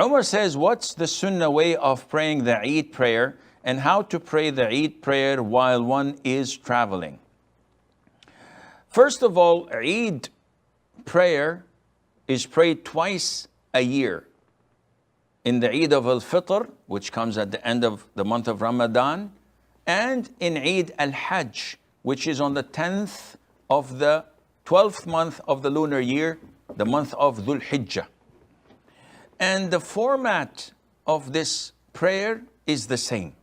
Umar says, what's the sunnah way of praying the Eid prayer and how to pray the Eid prayer while one is traveling? First of all, Eid prayer is prayed twice a year. In the Eid of al-Fitr, which comes at the end of the month of Ramadan, and in Eid al-Hajj, which is on the 10th of the 12th month of the lunar year, the month of Dhul Hijjah. And the format of this prayer is the same.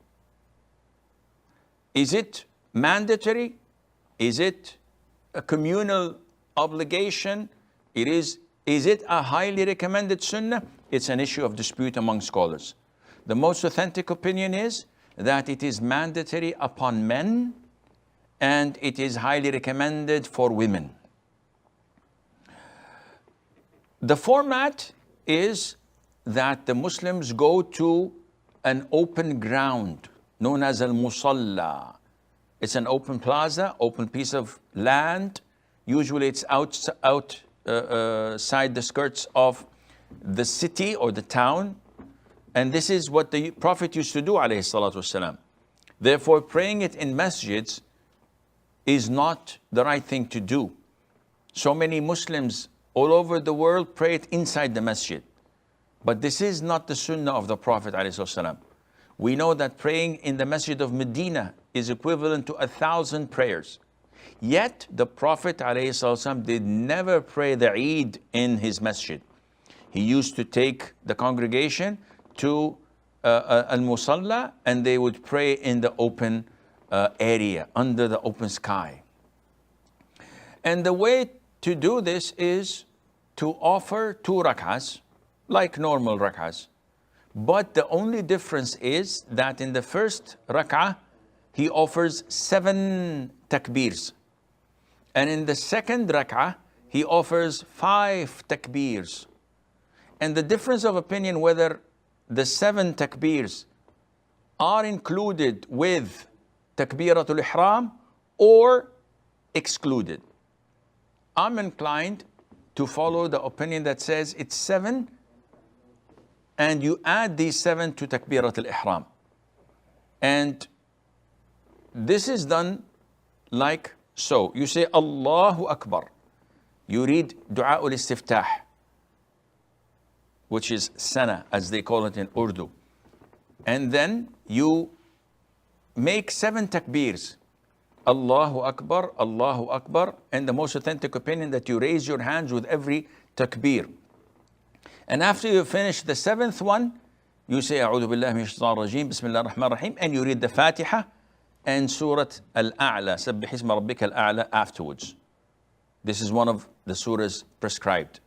Is it mandatory? Is it a communal obligation? Is it a highly recommended sunnah? It's an issue of dispute among scholars. The most authentic opinion is that it is mandatory upon men and it is highly recommended for women. The format is that the Muslims go to an open ground known as al-musalla. It's an open plaza, open piece of land. Usually it's outside the skirts of the city or the town. And this is what the Prophet used to do, alayhi salatu wasalam. Therefore, praying it in masjids is not the right thing to do. So many Muslims all over the world pray it inside the masjid. But this is not the sunnah of the Prophet ﷺ. We know that praying in the masjid of Medina is equivalent to 1,000 prayers. Yet the Prophet ﷺ did never pray the Eid in his masjid. He used to take the congregation to al-Musalla and they would pray in the open area, under the open sky. And the way to do this is to offer 2 rak'ahs, like normal rak'ahs. But the only difference is that in the first rak'ah, he offers 7 takbirs. And in the second rak'ah, he offers 5 takbirs. And the difference of opinion whether the 7 takbirs are included with takbiratul ihram or excluded. I'm inclined to follow the opinion that says it's 7 and you add these 7 to takbirat al-ihram. And this is done like so. You say Allahu Akbar. You read Dua ul-Istiftah, which is Sana, as they call it in Urdu. And then you make 7 takbirs. Allahu Akbar, Allahu Akbar. And the most authentic opinion that you raise your hands with every takbir. And after you finish the 7th one, you say, A'udhu billahi minash shaitanir rajeem, Bismillah ar-Rahman ar-Rahim, and you read the Fatiha and Surah Al-A'la, Sabbih isma rabbika al-A'la afterwards. This is one of the surahs prescribed.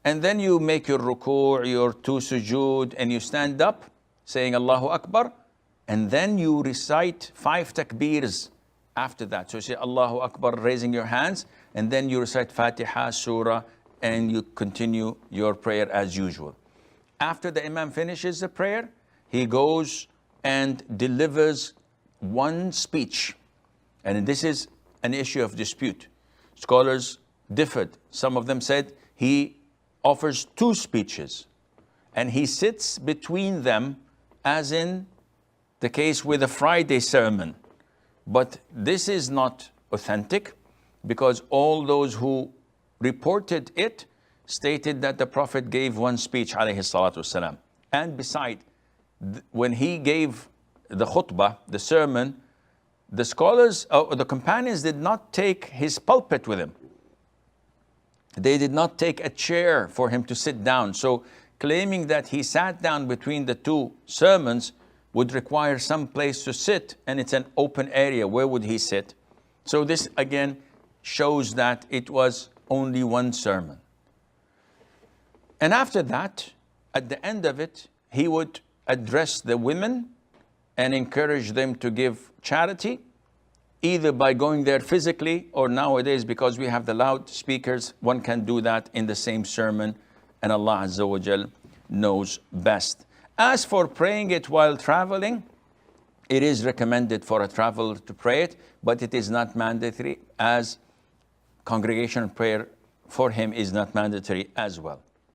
And then you make your ruku', your 2 sujood, and you stand up saying Allahu Akbar, and then you recite 5 takbirs after that. So you say Allahu Akbar, raising your hands, and then you recite Fatiha, Surah, and you continue your prayer as usual. After the Imam finishes the prayer, he goes and delivers 1 speech. And this is an issue of dispute. Scholars differed. Some of them said he offers 2 speeches and he sits between them, as in the case with the Friday sermon. But this is not authentic, because all those who reported it stated that the Prophet gave 1 speech, alayhi salatu wasalam. And beside, when he gave the khutbah, the sermon, the scholars, the companions did not take his pulpit with him. They did not take a chair for him to sit down. So claiming that he sat down between the 2 sermons would require some place to sit, and it's an open area. Where would he sit? So this again shows that it was only 1 sermon. And after that, at the end of it, he would address the women and encourage them to give charity, either by going there physically, or nowadays, because we have the loudspeakers, one can do that in the same sermon, and Allah Azza wa Jal knows best. As for praying it while traveling, it is recommended for a traveler to pray it, but it is not mandatory, as congregational prayer for him is not mandatory as well.